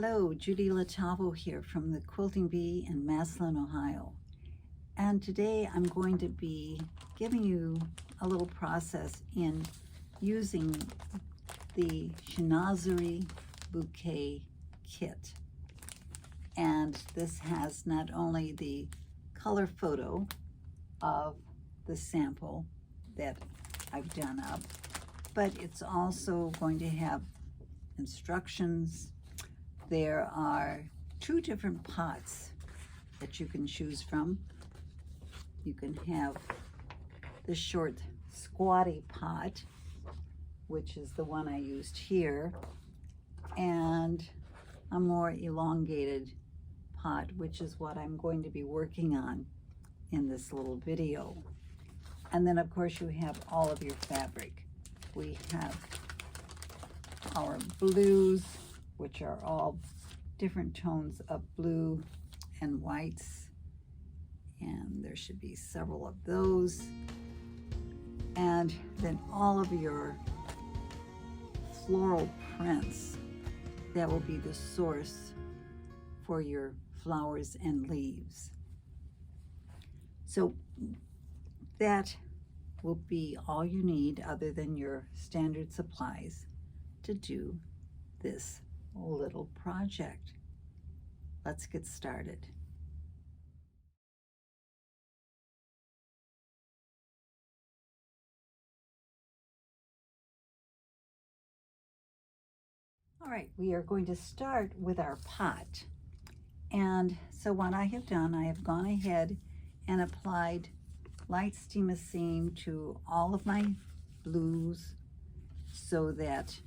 Hello, Judy here from the Quilting Bee in Massillon, Ohio. And today I'm going to be giving you a little process in using the Chinoiserie Bouquet Kit. And this has not only the color photo of the sample that I've done up, but it's also going to have instructions. There are 2 different pots that you can choose from. You can have the short squatty pot, which is the one I used here, and a more elongated pot, which is what I'm going to be working on in this little video. And then of course you have all of your fabric. We have our blues, which are all different tones of blue and whites, and there should be several of those. And then all of your floral prints, that will be the source for your flowers and leaves. So that will be all you need, other than your standard supplies, to do this little project. Let's get started. All right, we are going to start with our pot. And so what I have done, I have gone ahead and applied light steam to all of my blues so that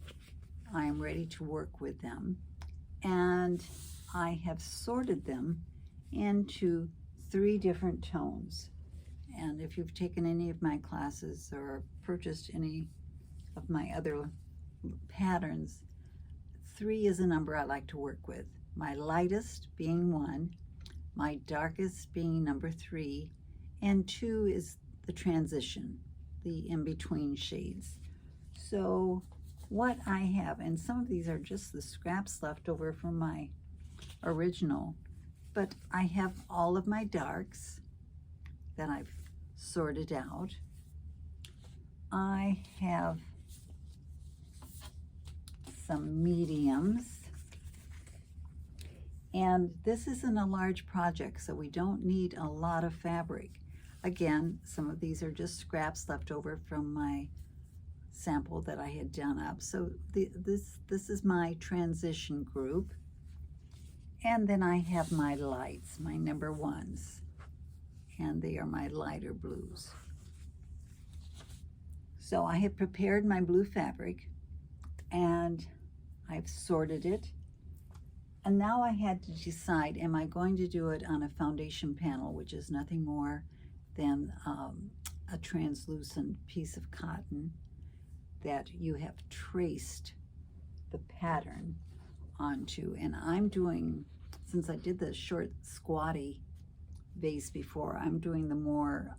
I'm ready to work with them. And I have sorted them into 3 different tones. And if you've taken any of my classes or purchased any of my other patterns, 3 is a number I like to work with. My lightest being 1, my darkest being number 3, and 2 is the transition, the in-between shades. So what I have, and some of these are just the scraps left over from my original, but I have all of my darks that I've sorted out. I have some mediums, and this isn't a large project, so we don't need a lot of fabric. Again, some of these are just scraps left over from my sample that I had done up. So this is my transition group. And then I have my lights, my number 1s, and they are my lighter blues. So I have prepared my blue fabric and I've sorted it. And now I had to decide, am I going to do it on a foundation panel, which is nothing more than a translucent piece of cotton that you have traced the pattern onto. And I'm doing, since I did the short squatty vase before, I'm doing the more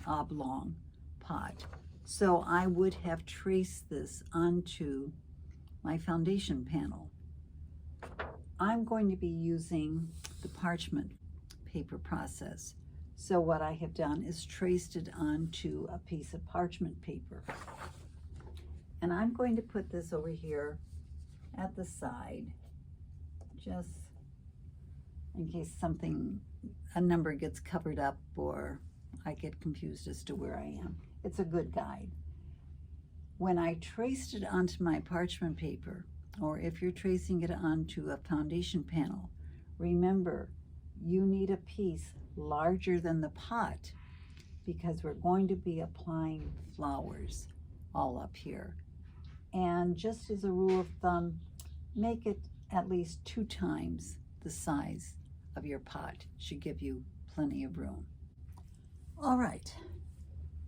oblong pot. So I would have traced this onto my foundation panel. I'm going to be using the parchment paper process. So what I have done is traced it onto a piece of parchment paper. And I'm going to put this over here at the side, just in case a number gets covered up or I get confused as to where I am. It's a good guide. When I traced it onto my parchment paper, or if you're tracing it onto a foundation panel, remember, you need a piece larger than the pot because we're going to be applying flowers all up here. And just as a rule of thumb, make it at least 2 times the size of your pot. Should give you plenty of room. All right,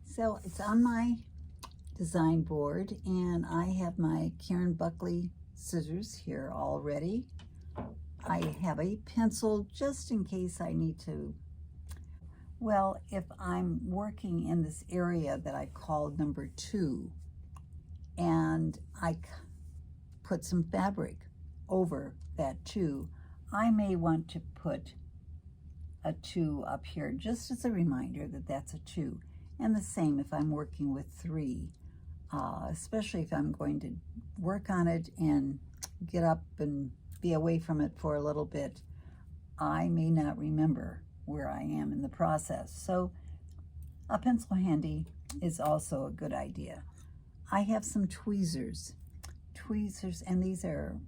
so it's on my design board, and I have my Karen Buckley scissors here already. I have a pencil just in case I need to. Well, if I'm working in this area that I call number 2, and I put some fabric over that 2, I may want to put a 2 up here just as a reminder that that's a 2. And the same if I'm working with 3, especially if I'm going to work on it and get up and be away from it for a little bit. I may not remember where I am in the process. So a pencil handy is also a good idea. I have some tweezers, and these are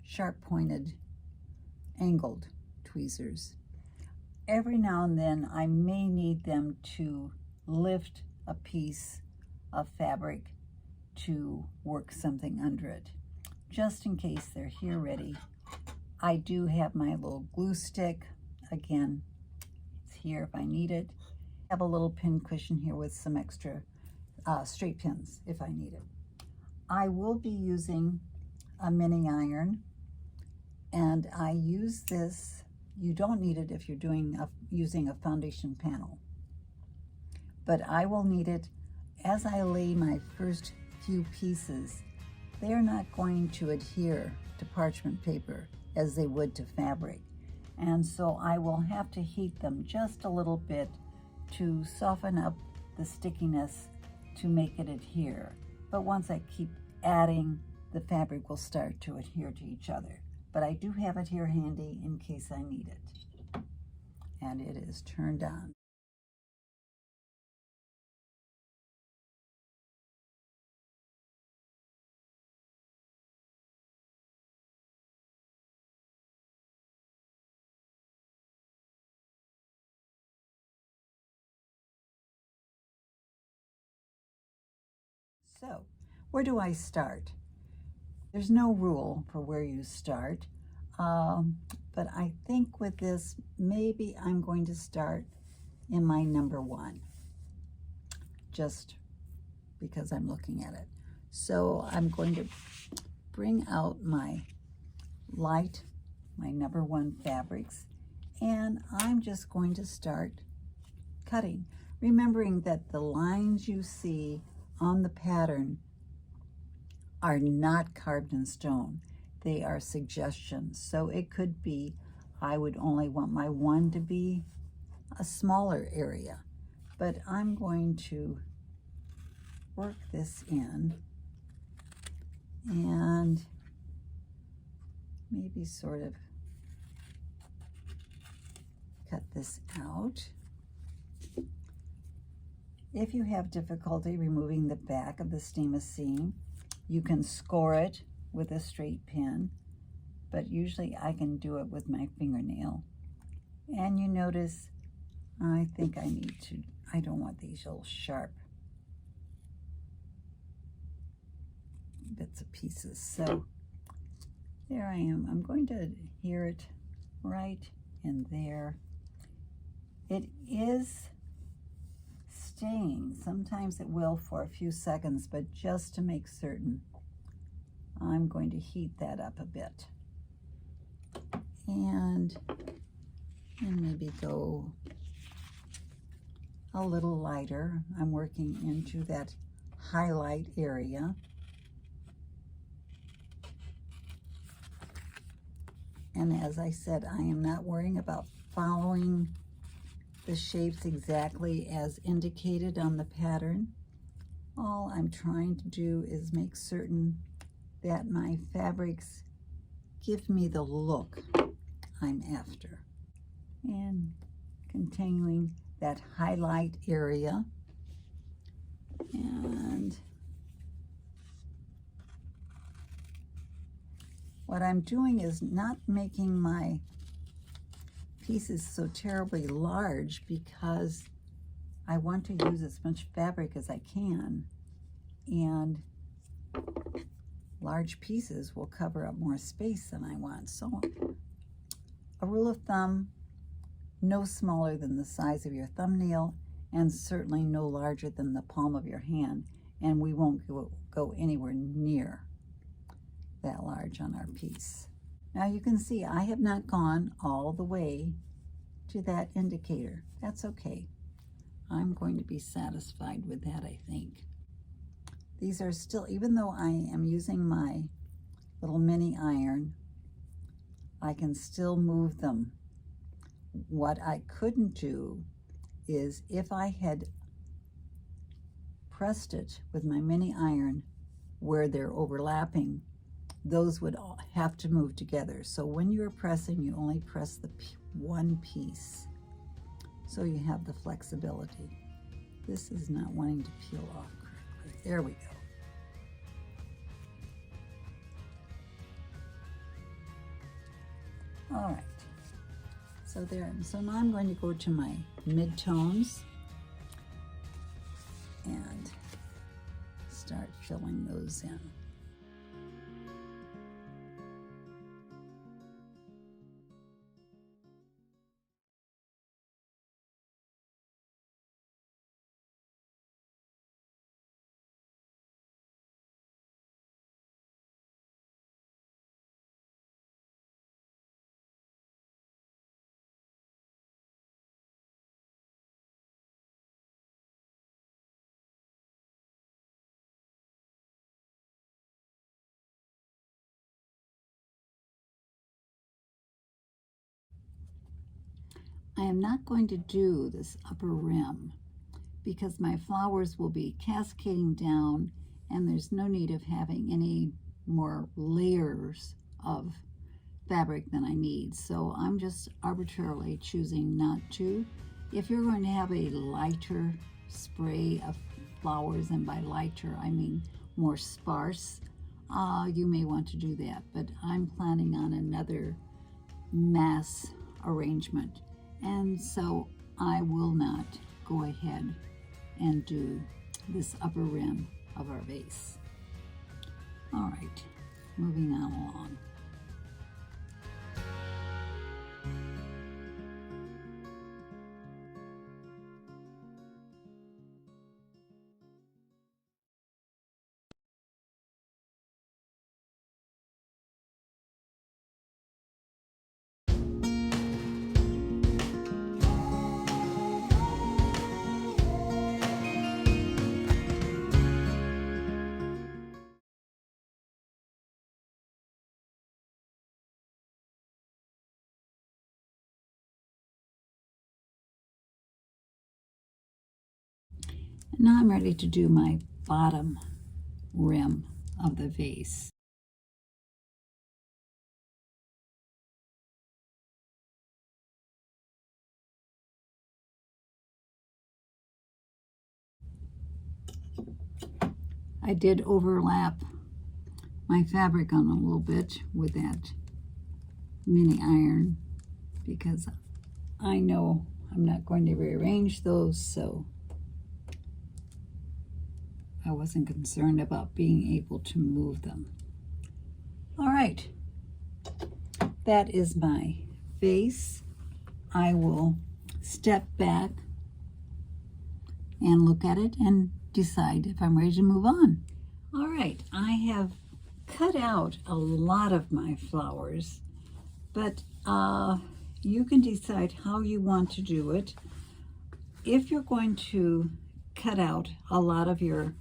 sharp-pointed, angled tweezers. Every now and then I may need them to lift a piece of fabric to work something under it. Just in case they're here ready, I do have my little glue stick. Again, it's here if I need it. I have a little pin cushion here with some extra straight pins if I need it. I will be using a mini iron, and I use this. You don't need it if you're using a foundation panel, but I will need it as I lay my first few pieces. They're not going to adhere to parchment paper as they would to fabric, and so I will have to heat them just a little bit to soften up the stickiness to make it adhere. But once I keep adding, the fabric will start to adhere to each other. But I do have it here handy in case I need it. And it is turned on. So, where do I start? There's no rule for where you start, but I think with this, maybe I'm going to start in my number 1, just because I'm looking at it. So I'm going to bring out my light, my number 1 fabrics, and I'm just going to start cutting, remembering that the lines you see on the pattern are not carved in stone. They are suggestions. So it could be, I would only want my 1 to be a smaller area, but I'm going to work this in and maybe sort of cut this out. If you have difficulty removing the back of the steamer seam, you can score it with a straight pin, but usually I can do it with my fingernail. And you notice, I think I don't want these little sharp bits of pieces. So there I am. I'm going to adhere it right in there. It is staying. Sometimes it will for a few seconds, but just to make certain, I'm going to heat that up a bit. And maybe go a little lighter. I'm working into that highlight area. And as I said, I am not worrying about following the shapes exactly as indicated on the pattern. All I'm trying to do is make certain that my fabrics give me the look I'm after. And continuing that highlight area. And what I'm doing is not making my pieces so terribly large because I want to use as much fabric as I can, and large pieces will cover up more space than I want. So a rule of thumb, no smaller than the size of your thumbnail, and certainly no larger than the palm of your hand, and we won't go anywhere near that large on our piece. Now you can see I have not gone all the way to that indicator. That's okay. I'm going to be satisfied with that, I think. These are still, even though I am using my little mini iron, I can still move them. What I couldn't do is if I had pressed it with my mini iron where they're overlapping, those would all have to move together. So when you're pressing, you only press the one piece, so you have the flexibility. This is not wanting to peel off correctly. There we go. All right, so there. So now I'm going to go to my mid-tones and start filling those in. I am not going to do this upper rim because my flowers will be cascading down and there's no need of having any more layers of fabric than I need. So I'm just arbitrarily choosing not to. If you're going to have a lighter spray of flowers, and by lighter I mean more sparse, you may want to do that, but I'm planning on another mass arrangement, and so I will not go ahead and do this upper rim of our vase. All right, moving on along. Now I'm ready to do my bottom rim of the vase. I did overlap my fabric on a little bit with that mini iron because I know I'm not going to rearrange those, so I wasn't concerned about being able to move them. All right, that is my vase. I will step back and look at it and decide if I'm ready to move on. All right, I have cut out a lot of my flowers, but you can decide how you want to do it. If you're going to cut out a lot of your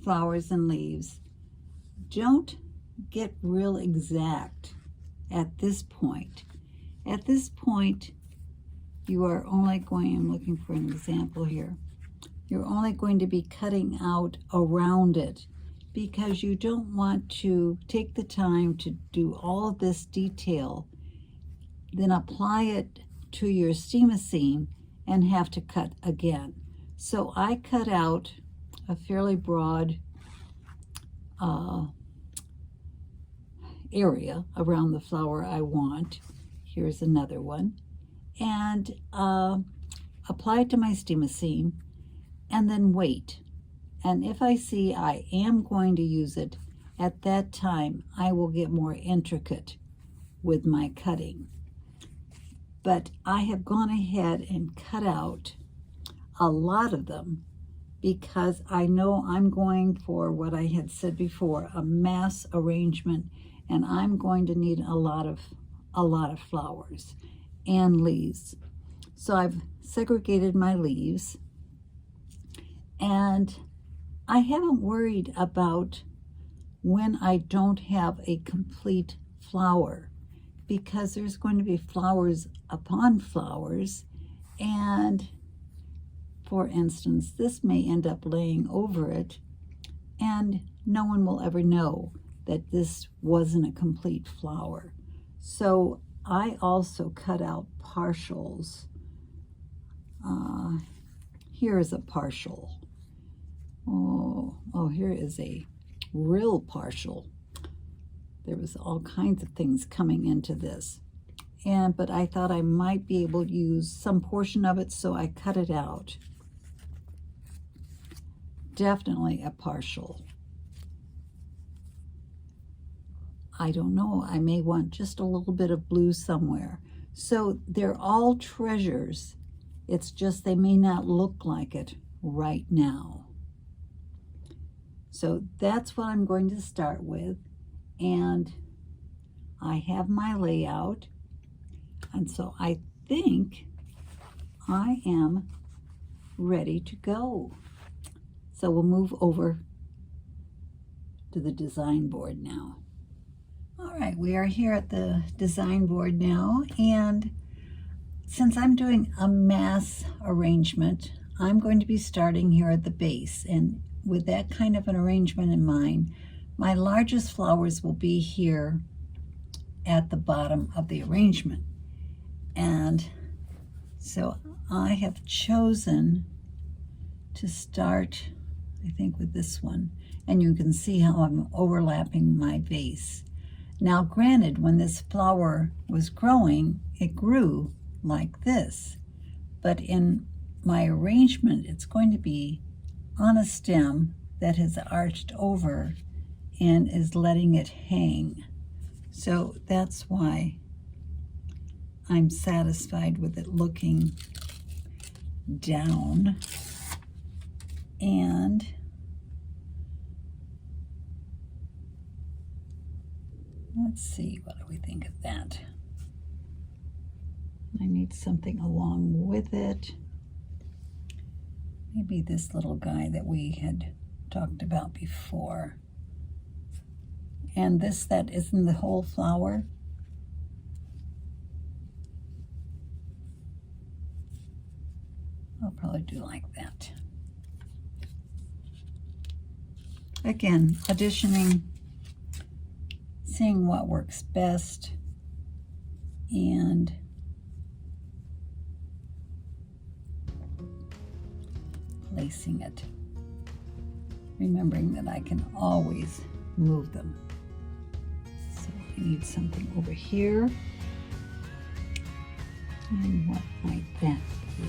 flowers and leaves, don't get real exact at this point. At this point, you are only going, I'm looking for an example here, you're only going to be cutting out around it because you don't want to take the time to do all of this detail, then apply it to your Chinoiserie and have to cut again. So I cut out a fairly broad area around the flower I want. Here's another one. And apply it to my Chinoiserie and then wait. And if I see I am going to use it, at that time I will get more intricate with my cutting. But I have gone ahead and cut out a lot of them because I know I'm going for what I had said before, a mass arrangement, and I'm going to need a lot of flowers and leaves. So I've segregated my leaves, and I haven't worried about when I don't have a complete flower, because there's going to be flowers upon flowers, and for instance, this may end up laying over it, and no one will ever know that this wasn't a complete flower. So I also cut out partials. Here is a partial. Oh, here is a real partial. There was all kinds of things coming into this. But I thought I might be able to use some portion of it, so I cut it out. Definitely a partial. I don't know, I may want just a little bit of blue somewhere. So they're all treasures. It's just they may not look like it right now. So that's what I'm going to start with. And I have my layout. And so I think I am ready to go. So we'll move over to the design board now. All right, we are here at the design board now, and since I'm doing a mass arrangement, I'm going to be starting here at the base, and with that kind of an arrangement in mind, my largest flowers will be here at the bottom of the arrangement. And so I have chosen to start, I think, with this one, and you can see how I'm overlapping my base. Now, granted, when this flower was growing, it grew like this, but in my arrangement, it's going to be on a stem that has arched over and is letting it hang. So that's why I'm satisfied with it looking down. And let's see, what do we think of that? I need something along with it. Maybe this little guy that we had talked about before. And this that isn't the whole flower. I'll probably do like that. Again, auditioning, seeing what works best, and placing it, remembering that I can always move them. So I need something over here, and what might that be?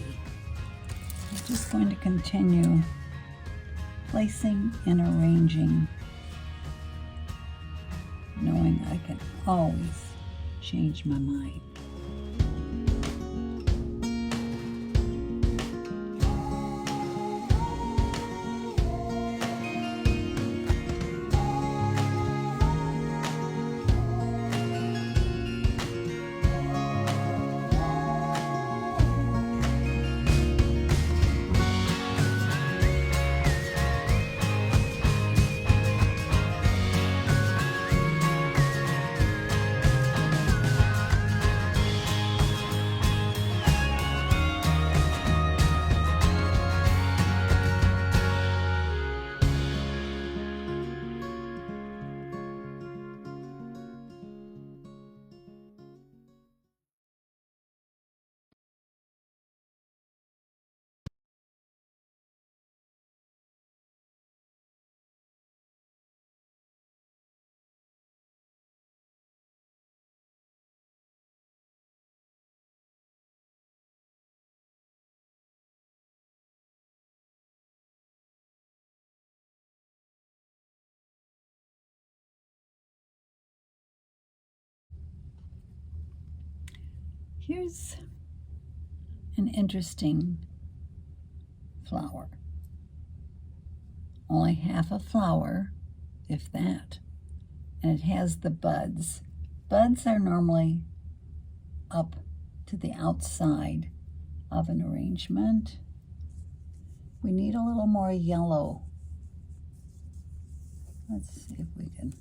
I'm just going to continue placing and arranging, knowing I can always change my mind. Here's an interesting flower. Only half a flower, if that, and it has the buds. Buds are normally up to the outside of an arrangement. We need a little more yellow. Let's see if we can.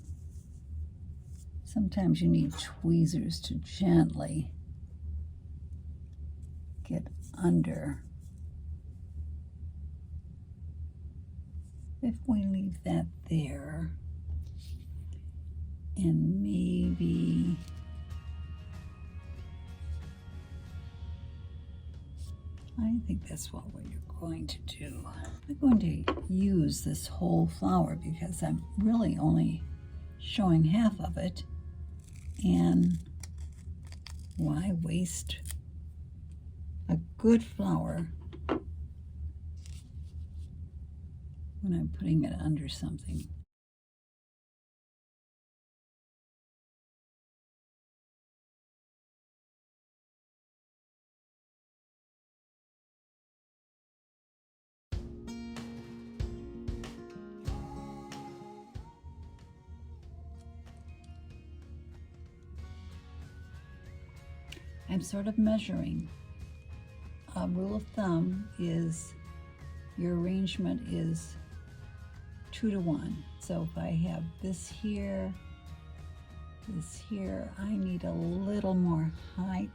Sometimes you need tweezers to gently get under. If we leave that there, and maybe I think that's what we're going to do. I'm going to use this whole flower because I'm really only showing half of it, and why waste a good flower when I'm putting it under something. I'm sort of measuring. A rule of thumb is your arrangement is 2 to 1. So if I have this here, I need a little more height.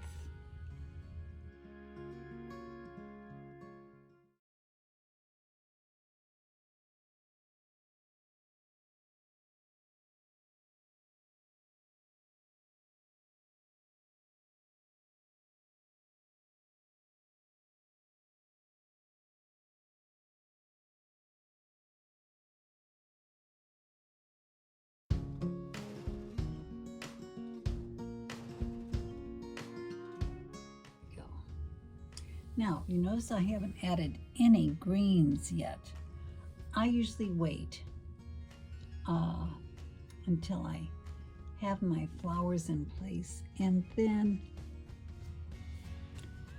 Now, you notice I haven't added any greens yet. I usually wait until I have my flowers in place and then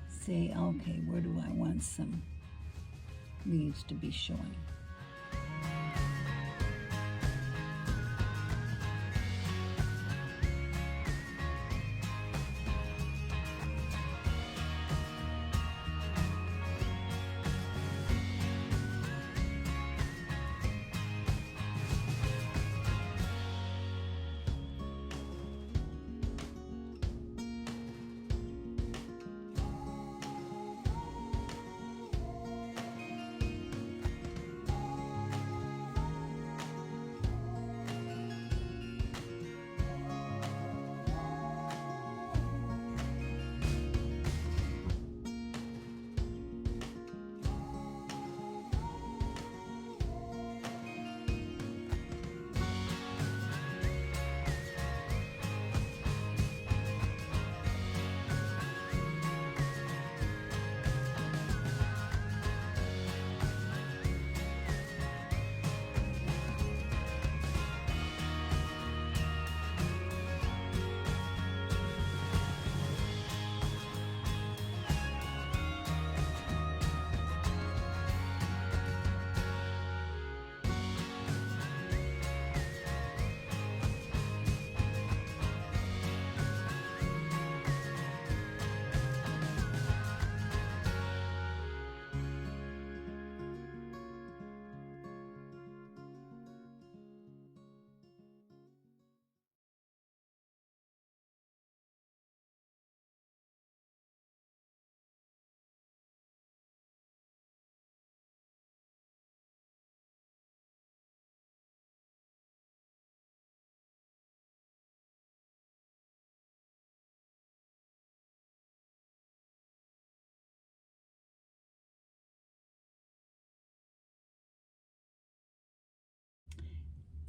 say, okay, where do I want some leaves to be showing?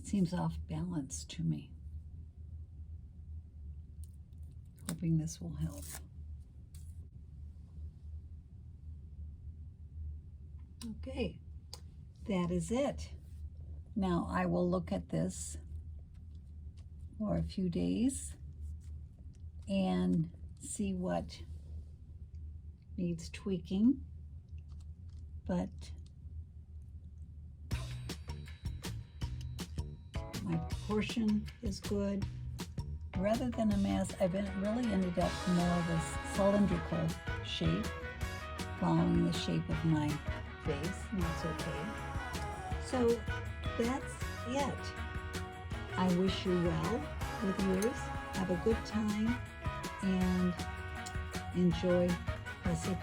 Seems off balance to me. Hoping this will help. Okay, that is it. Now I will look at this for a few days and see what needs tweaking, but my proportion is good. Rather than a mass, I've really ended up more of a cylindrical shape, following the shape of my face, and that's okay. So that's it. I wish you well with yours. Have a good time and enjoy recipe.